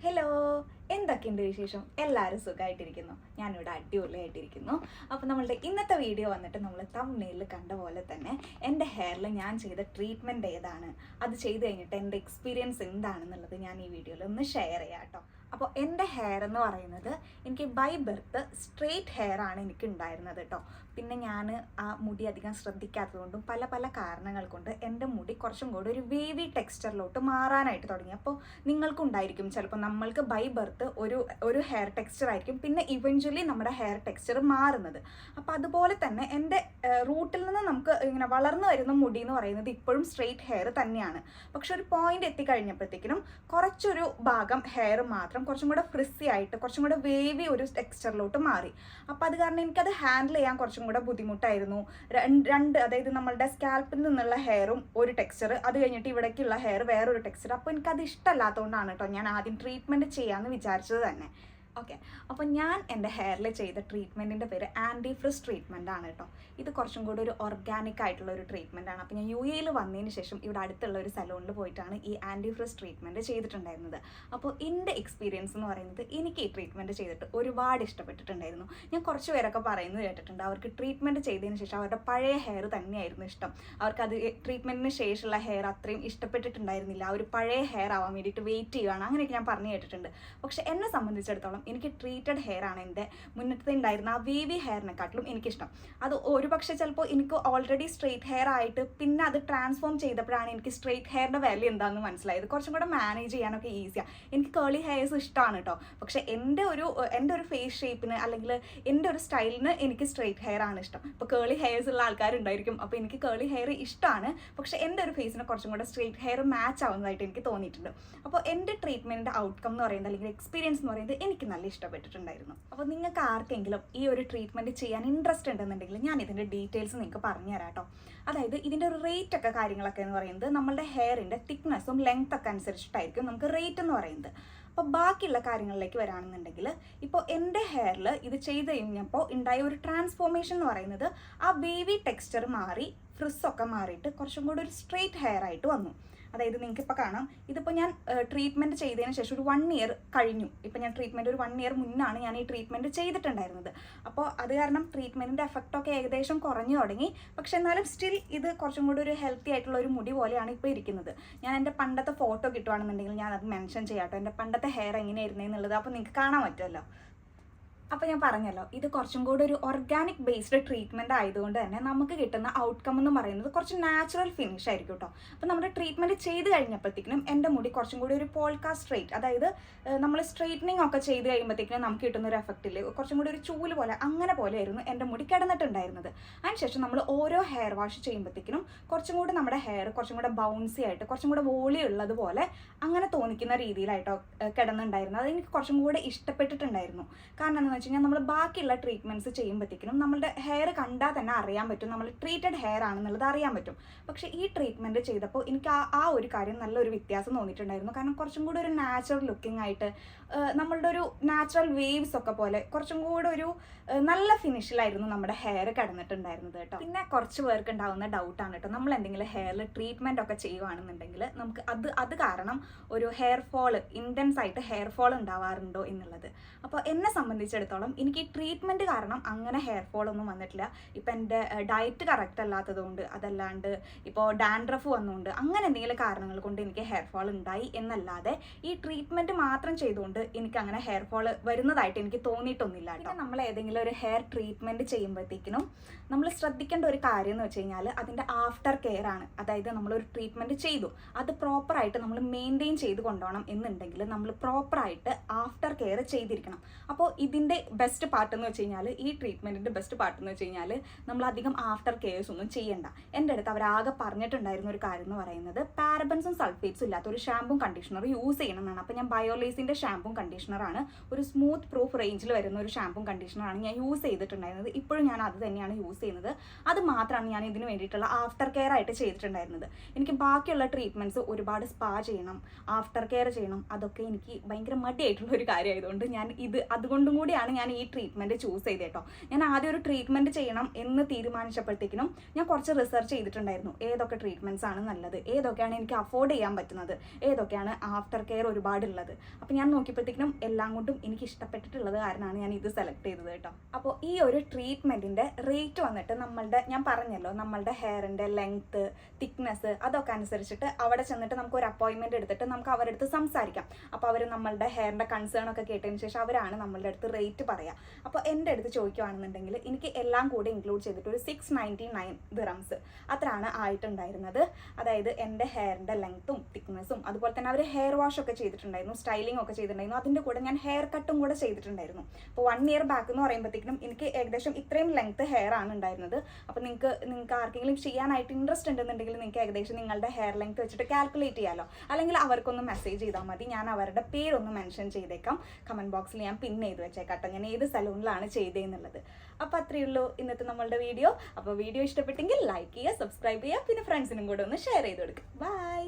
Hello, എന്തൊക്കെയുണ്ട് വിശേഷം? എല്ലാവരും സുഖമായിട്ടിരിക്കുന്നു. ഞാനിവിടെ അടിപൊളിയായിട്ടിരിക്കുന്നു. അപ്പോൾ നമ്മളുടെ ഇന്നത്തെ വീഡിയോ വന്നിട്ട് നമ്മൾ തംബ്നെയിലിൽ കണ്ട പോലെ തന്നെ എൻ്റെ ഹെയറിൽ ഞാൻ ചെയ്ത ട്രീറ്റ്മെൻറ്റ് ഏതാണ്, അത് ചെയ്ത് കഴിഞ്ഞിട്ട് എൻ്റെ എക്സ്പീരിയൻസ് എന്താണെന്നുള്ളത് ഞാൻ ഈ വീഡിയോയിൽ ഒന്ന് ഷെയർ ചെയ്യാം കേട്ടോ. അപ്പോൾ എൻ്റെ ഹെയർ എന്ന് പറയുന്നത് എനിക്ക് ബൈ ബർത്ത് സ്ട്രെയിറ്റ് ഹെയർ ആണ് എനിക്ക് ഉണ്ടായിരുന്നത് കേട്ടോ. പിന്നെ ഞാൻ ആ മുടി അധികം ശ്രദ്ധിക്കാത്തതുകൊണ്ടും പല പല കാരണങ്ങൾ കൊണ്ട് എൻ്റെ മുടി കുറച്ചും കൂടി ഒരു വേവി ടെക്സ്ചറിലോട്ട് മാറാനായിട്ട് തുടങ്ങി. അപ്പോൾ നിങ്ങൾക്കുണ്ടായിരിക്കും ചിലപ്പോൾ നമ്മൾക്ക് ബൈ ബർത്ത് ഒരു ഹെയർ ടെക്സ്ചർ ആയിരിക്കും, പിന്നെ ഇവഞ്ച്വലി നമ്മുടെ ഹെയർ ടെക്സ്ചർ മാറുന്നത്. അപ്പോൾ അതുപോലെ തന്നെ എൻ്റെ റൂട്ടിൽ നിന്ന് നമുക്ക് ഇങ്ങനെ വളർന്നു വരുന്ന മുടി എന്ന് പറയുന്നത് ഇപ്പോഴും സ്ട്രെയിറ്റ് ഹെയർ തന്നെയാണ്. പക്ഷെ ഒരു പോയിന്റ് എത്തിക്കഴിഞ്ഞപ്പോഴത്തേക്കിനും കുറച്ചൊരു ഭാഗം ഹെയർ മാത്രം കുറച്ചും കൂടെ ഫ്രിസി ആയിട്ട് കുറച്ചും കൂടെ വേവി ഒരു ടെക്സ്ചറിലോട്ട് മാറി. അപ്പോൾ അത് കാരണം എനിക്കത് ഹാൻഡിൽ ചെയ്യാൻ കുറച്ചും കൂടെ ബുദ്ധിമുട്ടായിരുന്നു. അതായത് നമ്മളുടെ സ്കാൽപ്പിൽ നിന്നുള്ള ഹെയറും ഒരു ടെക്സ്ചർ, അത് കഴിഞ്ഞിട്ട് ഇവിടേക്കുള്ള ഹെയർ വേറൊരു ടെക്സ്ചർ. അപ്പോൾ എനിക്കത് ഇഷ്ടമല്ലാത്തതുകൊണ്ടാണ് കേട്ടോ ഞാൻ ആദ്യം ട്രീറ്റ്മെൻറ്റ് ചെയ്യാമെന്ന് വിചാരിച്ചത് തന്നെ. ഓക്കെ, അപ്പോൾ ഞാൻ എൻ്റെ ഹെയറിൽ ചെയ്ത ട്രീറ്റ്മെൻറ്റിൻ്റെ പേര് ആൻറ്റി ഫ്രിസ് ട്രീറ്റ്മെൻ്റ് ആണ് കേട്ടോ. ഇത് കുറച്ചും കൂടി ഒരു ഓർഗാനിക് ആയിട്ടുള്ള ഒരു ട്രീറ്റ്മെൻ്റ് ആണ്. അപ്പോൾ ഞാൻ UAE വന്നതിന് ശേഷം ഇവിടെ അടുത്തുള്ള ഒരു സലൂണിൽ പോയിട്ടാണ് ഈ ആൻറ്റി ഫ്രിസ് ട്രീറ്റ്മെൻറ്റ് ചെയ്തിട്ടുണ്ടായിരുന്നത്. അപ്പോൾ എൻ്റെ എക്സ്പീരിയൻസ് എന്ന് പറയുന്നത് എനിക്ക് ഈ ട്രീറ്റ്മെൻറ്റ് ചെയ്തിട്ട് ഒരുപാട് ഇഷ്ടപ്പെട്ടിട്ടുണ്ടായിരുന്നു. ഞാൻ കുറച്ച് പേരൊക്കെ പറയുന്നത് കേട്ടിട്ടുണ്ട് അവർക്ക് ട്രീറ്റ്മെൻറ്റ് ചെയ്തതിന് ശേഷം അവരുടെ പഴയ ഹെയർ തന്നെയായിരുന്നു ഇഷ്ടം. അവർക്കത് ട്രീറ്റ്മെൻറ്റിന് ശേഷമുള്ള ഹെയർ അത്രയും ഇഷ്ടപ്പെട്ടിട്ടുണ്ടായിരുന്നില്ല, അവർ പഴയ ഹെയർ ആവാൻ വേണ്ടിയിട്ട് വെയിറ്റ് ചെയ്യുകയാണ്, അങ്ങനെയൊക്കെ ഞാൻ പറഞ്ഞു കേട്ടിട്ടുണ്ട്. പക്ഷേ എന്നെ സംബന്ധിച്ചിടത്തോളം എനിക്ക് ട്രീറ്റഡ് ഹെയർ ആണ് എൻ്റെ മുന്നത്തെ ഉണ്ടായിരുന്ന ആ വേവി ഹെയറിനെക്കാട്ടിലും എനിക്കിഷ്ടം. അത് ഒരു പക്ഷേ ചിലപ്പോൾ എനിക്ക് ഓൾറെഡി സ്ട്രെയിറ്റ് ഹെയർ ആയിട്ട് പിന്നെ അത് ട്രാൻസ്ഫോം ചെയ്തപ്പോഴാണ് എനിക്ക് സ്ട്രെയിറ്റ് ഹെയറിൻ്റെ വാല്യൂ എന്താണെന്ന് മനസ്സിലായത്. കുറച്ചും കൂടെ മാനേജ് ചെയ്യാനൊക്കെ ഈസിയാണ്. എനിക്ക് കേളി ഹെയർസ് ഇഷ്ടമാണ് കേട്ടോ, പക്ഷേ എൻ്റെ ഒരു ഫേസ് ഷേപ്പിന് അല്ലെങ്കിൽ എൻ്റെ ഒരു സ്റ്റൈലിന് എനിക്ക് സ്ട്രെയിറ്റ് ഹെയർ ആണ് ഇഷ്ടം. ഇപ്പോൾ കേളി ഹെയർസ് ഉള്ള ആൾക്കാരുണ്ടായിരിക്കും, അപ്പോൾ എനിക്ക് കേളി ഹെയർ ഇഷ്ടമാണ്, പക്ഷേ എൻ്റെ ഒരു ഫേസിന് കുറച്ചും കൂടെ സ്ട്രെയിറ്റ് ഹെയർ മാച്ച് ആവുന്നതായിട്ട് എനിക്ക് തോന്നിയിട്ടുണ്ട്. അപ്പോൾ എൻ്റെ ട്രീറ്റ്മെൻറ്റിൻ്റെ ഔട്ട്കം എന്ന് പറയുന്നത് അല്ലെങ്കിൽ എക്സ്പീരിയൻസ് എന്ന് പറയുന്നത് എനിക്ക് നല്ല ഇഷ്ടപ്പെട്ടിട്ടുണ്ടായിരുന്നു. അപ്പോൾ നിങ്ങൾക്ക് ആർക്കെങ്കിലും ഈ ഒരു ട്രീറ്റ്മെൻറ്റ് ചെയ്യാൻ ഇൻട്രസ്റ്റ് ഉണ്ടെന്നുണ്ടെങ്കിൽ ഞാൻ ഇതിൻ്റെ ഡീറ്റെയിൽസ് നിങ്ങൾക്ക് പറഞ്ഞു തരാം കേട്ടോ. അതായത് ഇതിൻ്റെ ഒരു റേറ്റ് ഒക്കെ കാര്യങ്ങളൊക്കെ എന്ന് പറയുന്നത് നമ്മളുടെ ഹെയറിൻ്റെ തിക്നെസ്സും ലെങ്ത് ഒക്കെ അനുസരിച്ചിട്ടായിരിക്കും നമുക്ക് റേറ്റ് എന്ന് പറയുന്നത്. അപ്പോൾ ബാക്കിയുള്ള കാര്യങ്ങളിലേക്ക് വരാണെന്നുണ്ടെങ്കിൽ ഇപ്പോൾ എൻ്റെ ഹെയറിൽ ഇത് ചെയ്ത് കഴിഞ്ഞപ്പോൾ ഉണ്ടായ ഒരു ട്രാൻസ്ഫോർമേഷൻ എന്ന് പറയുന്നത് ആ വേവി ടെക്സ്ചർ മാറി ഫ്രിസ്സൊക്കെ മാറിയിട്ട് കുറച്ചും കൂടി ഒരു സ്ട്രെയിറ്റ് ഹെയർ ആയിട്ട് വന്നു. അതായത് നിങ്ങൾക്ക് ഇപ്പോൾ കാണാം, ഇതിപ്പോൾ ഞാൻ ട്രീറ്റ്മെൻറ്റ് ചെയ്തതിന് ശേഷം ഒരു 1 ഇയർ കഴിഞ്ഞു. ഇപ്പോൾ ഞാൻ ട്രീറ്റ്മെൻറ്റ് ഒരു 1 ഇയർ മുന്നാണ് ഞാൻ ഈ ട്രീറ്റ്മെൻറ്റ് ചെയ്തിട്ടുണ്ടായിരുന്നത്. അപ്പോൾ അത് കാരണം ട്രീറ്റ്മെൻറ്റിൻ്റെ എഫക്റ്റൊക്കെ ഏകദേശം കുറഞ്ഞു തുടങ്ങി. പക്ഷെ എന്നാലും സ്റ്റിൽ ഇത് കുറച്ചും കൂടി ഒരു ഹെൽത്തി ആയിട്ടുള്ള ഒരു മുടി പോലെയാണ് ഇപ്പോൾ ഇരിക്കുന്നത്. ഞാൻ എൻ്റെ പണ്ടത്തെ ഫോട്ടോ കിട്ടുവാണെന്നുണ്ടെങ്കിൽ ഞാൻ അത് മെൻഷൻ ചെയ്യാം കേട്ടോ, എൻ്റെ പണ്ടത്തെ ഹെയർ എങ്ങനെയായിരുന്നെന്നുള്ളത്. അപ്പോൾ നിങ്ങൾക്ക് കാണാൻ പറ്റുമല്ലോ. അപ്പോൾ ഞാൻ പറഞ്ഞല്ലോ, ഇത് കുറച്ചും കൂടി ഒരു ഓർഗാനിക് ബേസ്ഡ് ട്രീറ്റ്മെൻറ്റ് ആയതുകൊണ്ട് തന്നെ നമുക്ക് കിട്ടുന്ന ഔട്ട്കം എന്ന് പറയുന്നത് കുറച്ച് നാച്ചുറൽ ഫിനിഷ് ആയിരിക്കും കേട്ടോ. അപ്പോൾ നമ്മുടെ ട്രീറ്റ്മെൻറ്റ് ചെയ്ത് കഴിഞ്ഞപ്പോഴത്തേക്കിനും എൻ്റെ മുടി കുറച്ചും കൂടി ഒരു പോൾക്കാ സ്ട്രെയിറ്റ്, അതായത് നമ്മൾ സ്ട്രെയിറ്റനിങ് ഒക്കെ ചെയ്ത് കഴിയുമ്പോഴത്തേക്കിനും നമുക്ക് കിട്ടുന്ന ഒരു എഫക്റ്റിൽ കുറച്ചും കൂടി ഒരു ചൂല് പോലെ അങ്ങനെ പോലെയായിരുന്നു എൻ്റെ മുടി കിടന്നിട്ടുണ്ടായിരുന്നത്. അതിനുശേഷം നമ്മൾ ഓരോ ഹെയർ വാഷ് ചെയ്യുമ്പോഴത്തേക്കിനും കുറച്ചും കൂടി നമ്മുടെ ഹെയർ കുറച്ചും കൂടെ ബൗൺസി ആയിട്ട് കുറച്ചും കൂടെ വോളി ഉള്ളതുപോലെ അങ്ങനെ തോന്നിക്കുന്ന രീതിയിലായിട്ടോ കിടന്നുണ്ടായിരുന്നു. അതെനിക്ക് കുറച്ചും കൂടെ ഇഷ്ടപ്പെട്ടിട്ടുണ്ടായിരുന്നു. കാരണം എന്താണെന്ന് വെച്ച് കഴിഞ്ഞാൽ നമ്മൾ ബാക്കിയുള്ള ട്രീറ്റ്മെൻറ്റ്സ് ചെയ്യുമ്പോഴത്തേക്കിനും നമ്മുടെ ഹെയർ കണ്ടാൽ തന്നെ അറിയാൻ പറ്റും നമ്മൾ ട്രീറ്റഡ് ഹെയർ ആണെന്നുള്ളത് അറിയാൻ പറ്റും. പക്ഷേ ഈ ട്രീറ്റ്മെൻറ്റ് ചെയ്തപ്പോൾ എനിക്ക് ആ ഒരു കാര്യം നല്ലൊരു വ്യത്യാസം തോന്നിയിട്ടുണ്ടായിരുന്നു. കാരണം കുറച്ചും കൂടി ഒരു നാച്ചുറൽ ലുക്കിംഗ് ആയിട്ട് നമ്മളുടെ ഒരു നാച്ചുറൽ വേവ്സ് ഒക്കെ പോലെ കുറച്ചും കൂടെ ഒരു നല്ല ഫിനിഷിലായിരുന്നു നമ്മുടെ ഹെയർ കിടന്നിട്ടുണ്ടായിരുന്നത് കേട്ടോ. പിന്നെ കുറച്ച് പേർക്ക് ഉണ്ടാകുന്ന ഡൗട്ടാണ് കേട്ടോ, നമ്മൾ എന്തെങ്കിലും ഹെയറിൽ ട്രീറ്റ്മെൻറ്റ് ഒക്കെ ചെയ്യുവാണെന്നുണ്ടെങ്കിൽ നമുക്ക് അത് കാരണം ഒരു ഹെയർ ഫോള് ഇൻറ്റൻസ് ആയിട്ട് ഹെയർ ഫോൾ ഉണ്ടാവാറുണ്ടോ എന്നുള്ളത്. അപ്പോൾ എന്നെ സംബന്ധിച്ചിടത്തോളം എനിക്ക് ഈ ട്രീറ്റ്മെൻറ്റ് കാരണം അങ്ങനെ ഹെയർ ഫോൾ ഒന്നും വന്നിട്ടില്ല. ഇപ്പം എൻ്റെ ഡയറ്റ് കറക്റ്റ് അല്ലാത്തതുകൊണ്ട്, അതല്ലാണ്ട് ഇപ്പോൾ ഡാൻഡ്രഫ് വന്നുകൊണ്ട് അങ്ങനെ എന്തെങ്കിലും കാരണങ്ങൾ കൊണ്ട് എനിക്ക് ഹെയർ ഫോൾ ഉണ്ടായി എന്നല്ലാതെ ഈ ട്രീറ്റ്മെൻറ്റ് മാത്രം ചെയ്തുകൊണ്ട് എനിക്ക് അങ്ങനെ ഹെയർ ഫോൾ വരുന്നതായിട്ട് എനിക്ക് തോന്നിയിട്ടൊന്നുമില്ല കേട്ടോ. നമ്മൾ ഏതെങ്കിലും ഒരു ഹെയർ ട്രീറ്റ്മെൻറ്റ് ചെയ്യുമ്പോഴത്തേക്കിനും നമ്മൾ ശ്രദ്ധിക്കേണ്ട ഒരു കാര്യം എന്ന് വെച്ച് കഴിഞ്ഞാൽ അതിൻ്റെ ആഫ്റ്റർ കെയർ ആണ്. അതായത് നമ്മളൊരു ട്രീറ്റ്മെൻറ്റ് ചെയ്തു, അത് പ്രോപ്പറായിട്ട് നമ്മൾ മെയിൻറ്റെയിൻ ചെയ്ത് കൊണ്ടുപോകണം എന്നുണ്ടെങ്കിൽ നമ്മൾ പ്രോപ്പറായിട്ട് ആഫ്റ്റർ കെയർ ചെയ്തിരിക്കണം. അപ്പോൾ ഇതിൻ്റെ ബെസ്റ്റ് പാർട്ട് എന്ന് വെച്ച് കഴിഞ്ഞാൽ, ഈ ട്രീറ്റ്മെൻറ്റിൻ്റെ ബെസ്റ്റ് പാർട്ട് എന്ന് വെച്ച് കഴിഞ്ഞാൽ നമ്മൾ അധികം ആഫ്റ്റർ കെയർസ് ഒന്നും ചെയ്യണ്ട. എൻ്റെ അടുത്ത് അവരാകെ പറഞ്ഞിട്ടുണ്ടായിരുന്ന ഒരു കാര്യം എന്ന് പറയുന്നത് പാരബൻസും സൾഫേറ്റ്സും ഇല്ലാത്ത ഒരു ഷാമ്പും കണ്ടീഷണർ യൂസ് ചെയ്യണം എന്നാണ്. അപ്പോൾ ഞാൻ ബയോലേസിൻ്റെ ഷാമ്പും കണ്ടീഷണറാണ്, ഒരു സ്മൂത്ത് പ്രൂഫ് റേഞ്ചിൽ വരുന്ന ഒരു ഷാമ്പും കണ്ടീഷണറാണ് ഞാൻ യൂസ് ചെയ്തിട്ടുണ്ടായിരുന്നത്. ഇപ്പോഴും ഞാൻ അത് തന്നെയാണ് യൂസ് ചെയ്യുന്നത്. അത് മാത്രമാണ് ഞാൻ ഇതിന് വേണ്ടിയിട്ടുള്ള ആഫ്റ്റർ കെയർ ആയിട്ട് ചെയ്തിട്ടുണ്ടായിരുന്നത്. എനിക്ക് ബാക്കിയുള്ള ട്രീറ്റ്മെൻറ്റ്സ് ഒരുപാട് സ്പാ ചെയ്യണം, ആഫ്റ്റർ കെയർ ചെയ്യണം, അതൊക്കെ എനിക്ക് ഭയങ്കര മടിയായിട്ടുള്ള ഒരു കാര്യമായതുകൊണ്ട് ഞാൻ അതുകൊണ്ടും കൂടിയാണ് അതുകൊണ്ടാണ് ഞാൻ ഈ ട്രീറ്റ്മെൻറ്റ് ചൂസ് ചെയ്തത് കേട്ടോ. ഞാൻ ആദ്യം ഒരു ട്രീറ്റ്മെൻറ്റ് ചെയ്യണം എന്ന് തീരുമാനിച്ചപ്പോഴത്തേക്കിനും ഞാൻ കുറച്ച് റിസർച്ച് ചെയ്തിട്ടുണ്ടായിരുന്നു. ഏതൊക്കെ ട്രീറ്റ്മെൻറ്റ്സ് ആണ് നല്ലത്, ഏതൊക്കെയാണ് എനിക്ക് അഫോർഡ് ചെയ്യാൻ പറ്റുന്നത്, ഏതൊക്കെയാണ് ആഫ്റ്റർ കെയർ ഒരുപാടുള്ളത്. അപ്പോൾ ഞാൻ നോക്കിയപ്പോഴത്തേക്കിനും എല്ലാം കൊണ്ടും എനിക്ക് ഇഷ്ടപ്പെട്ടിട്ടുള്ളത് കാരണമാണ് ഞാൻ ഇത് സെലക്ട് ചെയ്തത് കേട്ടോ. അപ്പോൾ ഈ ഒരു ട്രീറ്റ്മെൻറ്റിൻ്റെ റേറ്റ് വന്നിട്ട് ഞാൻ പറഞ്ഞല്ലോ നമ്മളുടെ ഹെയറിൻ്റെ ലെങ്ത്ത്, തിക്നെസ് അതൊക്കെ അനുസരിച്ചിട്ട് അവിടെ ചെന്നിട്ട് നമുക്ക് ഒരു അപ്പോയിൻമെൻറ്റ് എടുത്തിട്ട് നമുക്ക് അവരുടെ അടുത്ത് സംസാരിക്കാം. അപ്പോൾ അവർ നമ്മളുടെ ഹെയറിൻ്റെ കൺസേൺ ഒക്കെ കേട്ടതിന് ശേഷം അവരാണ് നമ്മളുടെ അടുത്ത് റേറ്റ് പറയുക. അപ്പോൾ എൻ്റെ അടുത്ത് ചോദിക്കുകയാണെന്നുണ്ടെങ്കിൽ എനിക്ക് എല്ലാം കൂടി ഇൻക്ലൂഡ് ചെയ്തിട്ട് ഒരു 699 ദിറംസ് അത്രയാണ് ആയിട്ടുണ്ടായിരുന്നത്. അതായത് എൻ്റെ ഹെയറിൻ്റെ ലെങ്ത്തും തിക്നെസ്സും അതുപോലെ തന്നെ അവർ ഹെയർ വാഷ് ഒക്കെ ചെയ്തിട്ടുണ്ടായിരുന്നു, സ്റ്റൈലിംഗ് ഒക്കെ ചെയ്തിട്ടുണ്ടായിരുന്നു. അതിൻ്റെ കൂടെ ഞാൻ ഹെയർ കട്ടും കൂടെ ചെയ്തിട്ടുണ്ടായിരുന്നു. അപ്പോൾ 1 ഇയർ ബാക്ക് എന്ന് പറയുമ്പോഴത്തേക്കും എനിക്ക് ഏകദേശം ഇത്രയും ലെങ്ത്ത് ഹെയർ ആണ് ഉണ്ടായിരുന്നത്. അപ്പോൾ നിങ്ങൾക്ക് ആർക്കെങ്കിലും ചെയ്യാനായിട്ട് ഇൻട്രസ്റ്റ് ഉണ്ടെന്നുണ്ടെങ്കിൽ നിങ്ങൾക്ക് ഏകദേശം നിങ്ങളുടെ ഹെയർ ലെങ്ത്ത് വെച്ചിട്ട് കാൽക്കുലേറ്റ് ചെയ്യാമല്ലോ. അല്ലെങ്കിൽ അവർക്കൊന്ന് മെസ്സേജ് ചെയ്താൽ മതി. ഞാൻ അവരുടെ പേരൊന്ന് മെൻഷൻ ചെയ്തേക്കാം. കമൻറ്റ് ബോക്സിൽ ഞാൻ പിൻ ചെയ്ത് വെച്ചേക്കാം ഞാൻ ഏത് സലൂണിലാണ് ചെയ്തതെന്നുള്ളത്. അപ്പോൾ അത്രയേ ഉള്ളൂ ഇന്നത്തെ നമ്മളുടെ വീഡിയോ. അപ്പോൾ വീഡിയോ ഇഷ്ടപ്പെട്ടെങ്കിൽ ലൈക്ക് ചെയ്യുക, സബ്സ്ക്രൈബ് ചെയ്യുക, പിന്നെ ഫ്രണ്ട്സിനും കൂടെ ഒന്ന് ഷെയർ ചെയ്ത് കൊടുക്കുക. ബൈ.